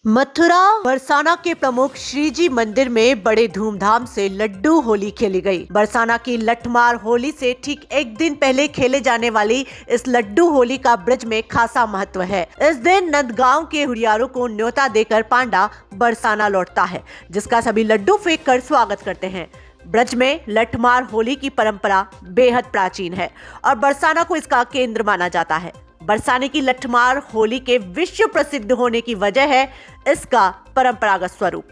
मथुरा बरसाना के प्रमुख श्री जी मंदिर में बड़े धूमधाम से लड्डू होली खेली गई। बरसाना की लठमार होली से ठीक एक दिन पहले खेले जाने वाली इस लड्डू होली का ब्रज में खासा महत्व है। इस दिन नंदगांव के हुरियारों को न्योता देकर पांडा बरसाना लौटता है, जिसका सभी लड्डू फेंक कर स्वागत करते हैं। ब्रज में लठमार होली की परंपरा बेहद प्राचीन है और बरसाना को इसका केंद्र माना जाता है। बरसाने की लठमार होली के विश्व प्रसिद्ध होने की वजह है इसका परंपरागत स्वरूप।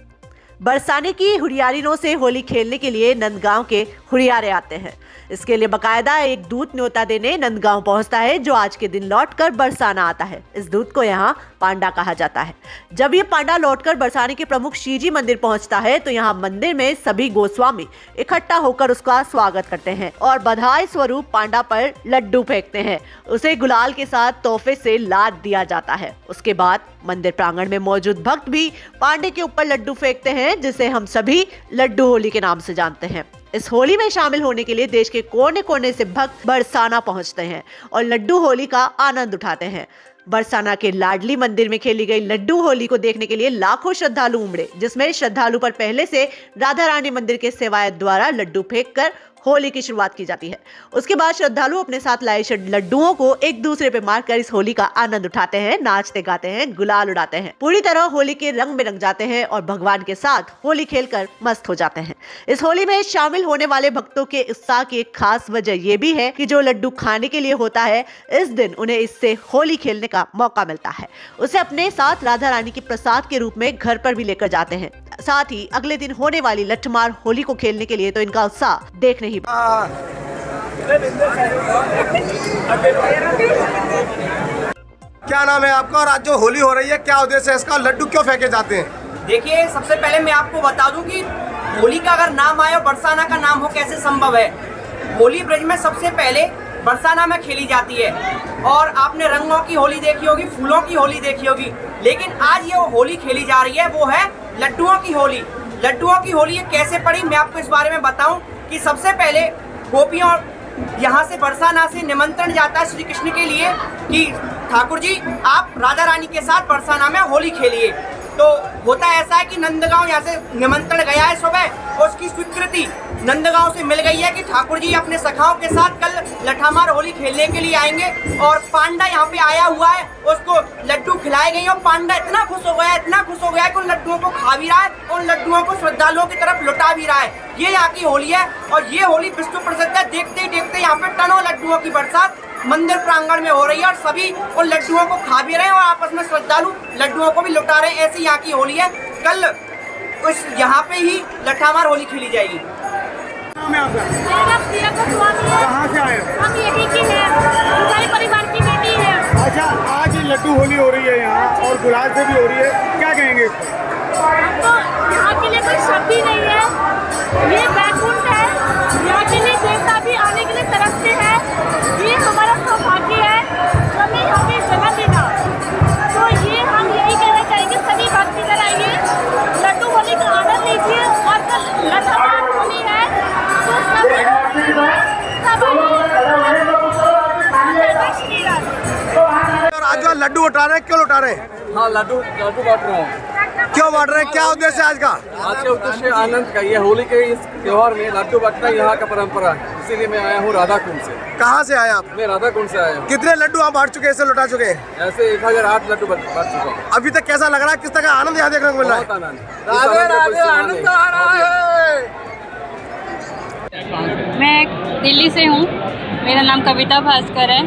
बरसाने की हुरियारिनों से होली खेलने के लिए नंदगांव के हुरियारे आते हैं। इसके लिए बकायदा एक दूत न्योता देने नंदगांव पहुंचता है, जो आज के दिन लौटकर बरसाना आता है। इस दूत को यहाँ पांडा कहा जाता है। जब ये पांडा लौटकर बरसाने के प्रमुख श्रीजी मंदिर पहुंचता है तो यहाँ मंदिर में सभी गोस्वामी इकट्ठा होकर उसका स्वागत करते हैं और बधाई स्वरूप पांडा पर लड्डू फेंकते हैं। उसे गुलाल के साथ तोहफे से लाद दिया जाता है। उसके बाद मंदिर प्रांगण में मौजूद भक्त भी पांडे के ऊपर लड्डू फेंकते हैं, जिसे हम सभी लड्डू होली के नाम से जानते हैं। इस होली में शामिल होने के लिए देश के कोने कोने से भक्त बरसाना पहुंचते हैं और लड्डू होली का आनंद उठाते हैं। बरसाना के लाडली मंदिर में खेली गई लड्डू होली को देखने के लिए लाखों श्रद्धालु उमड़े, जिसमें श्रद्धालु पर पहले से राधा रानी मंदिर के सेवायत द्वारा लड्डू फेंककर होली की शुरुआत की जाती है। उसके बाद श्रद्धालु अपने साथ लाए लड्डुओं को एक दूसरे पे मारकर इस होली का आनंद उठाते हैं, नाचते गाते हैं, गुलाल उड़ाते हैं, पूरी तरह होली के रंग में रंग जाते हैं और भगवान के साथ होली खेलकर मस्त हो जाते हैं। इस होली में शामिल होने वाले भक्तों के उत्साह की एक खास वजह ये भी है कि जो लड्डू खाने के लिए होता है, इस दिन उन्हें इससे होली खेलने का मौका मिलता है। उसे अपने साथ राधा रानी के प्रसाद के रूप में घर पर भी लेकर जाते हैं। साथ ही अगले दिन होने वाली लठमार होली को खेलने के लिए तो इनका उत्साह देखने ही। क्या नाम है आपका और आज जो होली हो रही है क्या उद्देश्य है इसका, लड्डू क्यों फेंके जाते हैं? देखिए, सबसे पहले मैं आपको बता दूं कि होली का अगर नाम आए और बरसाना का नाम हो कैसे संभव है। होली ब्रज में सबसे पहले बरसाना में खेली जाती है और आपने रंगों की होली देखी होगी, फूलों की होली देखी होगी, लेकिन आज ये होली खेली जा रही है वो है लड्डुओं की होली। लड्डुओं की होली ये कैसे पड़ी, मैं आपको इस बारे में बताऊं कि सबसे पहले गोपियों यहाँ से बरसाना से निमंत्रण जाता है श्री कृष्ण के लिए कि ठाकुर जी आप राधा रानी के साथ बरसाना में होली खेलिए। तो होता ऐसा है कि नंदगांव यहाँ से निमंत्रण गया है सुबह, उसकी स्वीकृति नंदगांव से मिल गई है कि ठाकुर जी अपने सखाओं के साथ कल लठामार होली खेलने के लिए आएंगे और पांडा यहाँ पे आया हुआ है, उसको लड्डू खिलाए गए और पांडा इतना खुश हो गया कि उन लड्डुओं को खा भी रहा है और लड्डुओं को श्रद्धालुओं की तरफ लुटा भी रहा है। ये यहाँ की होली है और ये होली विश्व प्रसिद्ध है। देखते ही देखते यहाँ पे टनों लड्डुओं की बरसात मंदिर प्रांगण में हो रही है और सभी उन लड्डुओं को खा भी रहे हैं और आपस में श्रद्धालु लड्डुओं को भी लुटा रहे हैं। ऐसी यहाँ की होली है। कल उस यहाँ पे ही लठामार होली खेली जाएगी। कहाँ से आए? हम यहीं के हैं, हमारे परिवार की बेटी है। अच्छा, आज लड्डू होली हो रही है यहाँ और गुलाल से भी हो रही है, क्या कहेंगे इस पर? हमको यहाँ के लिए कोई शब्द ही नहीं है। ये बैकुंठ है, यहाँ के लिए देवता भी आने के लिए तरसते हैं। ये हमारा सौभाग्य है जो हमें यहाँ पे जगह देगा। तो ये हम यही कहना चाहेंगे, सभी भक्ति कराइए, लड्डू होली का आनंद लीजिए और कल लठामार होली है तो और आज जो लड्डू उठा रहे हैं क्यों उठा रहे हैं? हाँ, लड्डू बांट रहा हूँ। क्यों बांट रहे हैं, क्या उद्देश्य है आज का? आज का उद्देश्य आनंद का, ये होली के इस त्योहार में लड्डू बांटना यहाँ का परंपरा है, इसीलिए मैं आया हूँ राधा कुंड से। कहाँ से आए आप? मैं राधा कुंड से आया हूँ। कितने लड्डू आप बांट चुके हैं, इसे लुटा चुके हैं? ऐसे 1008 लड्डू बांट चुका हूँ। अभी तक कैसा लग रहा है, किस तरह का आनंद यहाँ देखने को मिल रहा है? बहुत आनंद आ रहा है। मैं दिल्ली से हूँ, मेरा नाम कविता भास्कर है।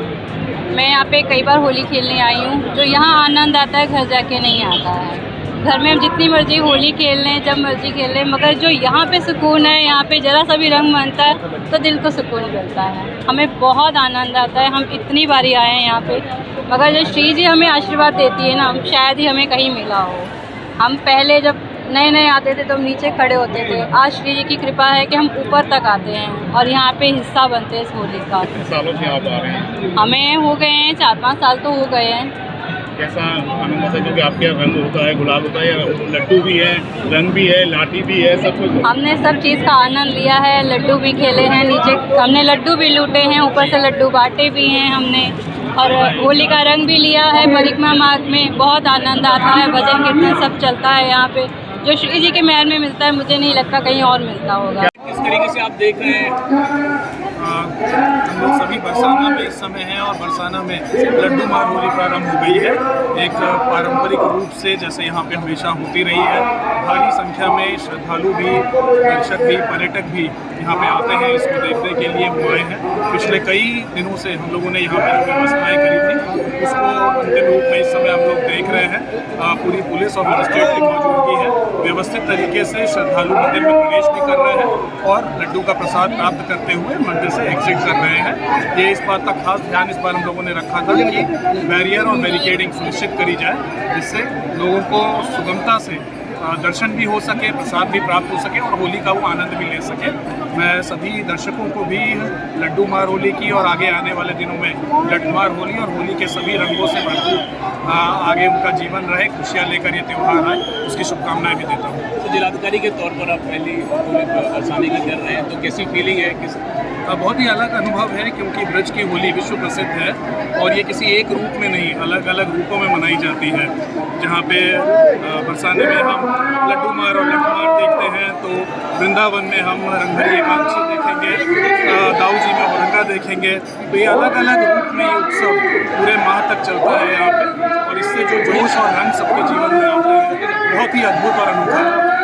मैं यहाँ पे कई बार होली खेलने आई हूँ। जो यहाँ आनंद आता है घर जाके नहीं आता है। घर में हम जितनी मर्जी होली खेल लें, जब मर्जी खेल लें, मगर जो यहाँ पे सुकून है, यहाँ पे ज़रा सा भी रंग बनता है तो दिल को सुकून मिलता है। हमें बहुत आनंद आता है। हम इतनी बारी आए हैं यहाँ पे, मगर जो श्री जी हमें आशीर्वाद देती है ना, शायद ही हमें कहीं मिला हो। हम पहले जब नए नए आते थे तो हम नीचे खड़े होते थे। आज श्री जी की कृपा है कि हम ऊपर तक आते हैं और यहाँ पे हिस्सा बनते हैं इस होली का। सालों से आप आ रहे हैं? हमें हो गए हैं 4-5 साल तो हो गए हैं। कैसा आनंद होता है, क्योंकि आपके यहाँ रंग होता है, गुलाल होता है, लड्डू भी है, रंग भी है, लाठी भी है, सब कुछ? हमने सब चीज़ का आनंद लिया है। लड्डू भी खेले हैं, नीचे हमने लड्डू भी लूटे हैं, ऊपर से लड्डू बांटे भी हैं हमने। और होली का रंग भी लिया है। परिक्रमा मार्ग में बहुत आनंद आता है, भजन कीर्तन सब चलता है यहाँ पे, जो श्री जी के महल में मिलता है मुझे नहीं लगता कहीं और मिलता होगा। किस तरीके से आप देख रहे हैं? हम लोग सभी बरसाना में इस समय हैं और बरसाना में लड्डू मार होली प्रारंभ हो गई है। एक पारंपरिक रूप से जैसे यहाँ पे हमेशा होती रही है। भारी संख्या में श्रद्धालु भी, दर्शक भी, पर्यटक भी यहाँ पे आते हैं, इसको देखने के लिए वो आए हैं। पिछले कई दिनों से हम लोगों ने यहाँ पर जो व्यवस्थाएँ करी थी उसको अंतिम रूप में इस समय हम लोग देख रहे हैं। पूरी पुलिस और मजिस्ट्रेट की मौजूदगी है। व्यवस्थित तरीके से श्रद्धालु मंदिर में प्रवेश भी कर रहे हैं और लड्डू का प्रसाद प्राप्त करते हुए मंदिर से एग्जिट कर रहे हैं। ये इस बात का खास ध्यान इस बार हम लोगों ने रखा था कि बैरियर और बैरिकेडिंग सुनिश्चित करी जाए, जिससे लोगों को सुगमता से दर्शन भी हो सके, प्रसाद भी प्राप्त हो सके और होली का वो आनंद भी ले सके। मैं सभी दर्शकों को भी लड्डू मार होली की और आगे आने वाले दिनों में लठमार होली और होली के सभी रंगों से भरपूर आगे उनका जीवन रहे, खुशियाँ लेकर ये त्यौहार आए, उसकी शुभकामनाएं भी देता हूँ। तो जिलाधिकारी के तौर पर आप पहली होली बरसाने की कर रहे हैं, तो कैसी फीलिंग है? बहुत ही अलग अनुभव है क्योंकि ब्रज की होली विश्व प्रसिद्ध है और ये किसी एक रूप में नहीं, अलग अलग रूपों में मनाई जाती है। जहाँ पे बरसाने में हम लड्डू मार और लठमार देखते हैं, तो वृंदावन में हम रंगभरी एकादशी देखेंगे, दाऊ जी में होलिका देखेंगे। तो ये अलग अलग रूप में ये उत्सव पूरे माह तक चलता है यहाँ पे और इससे जो जोश और रंग सबके जीवन में आते हैं बहुत ही अद्भुत और अनूठा है।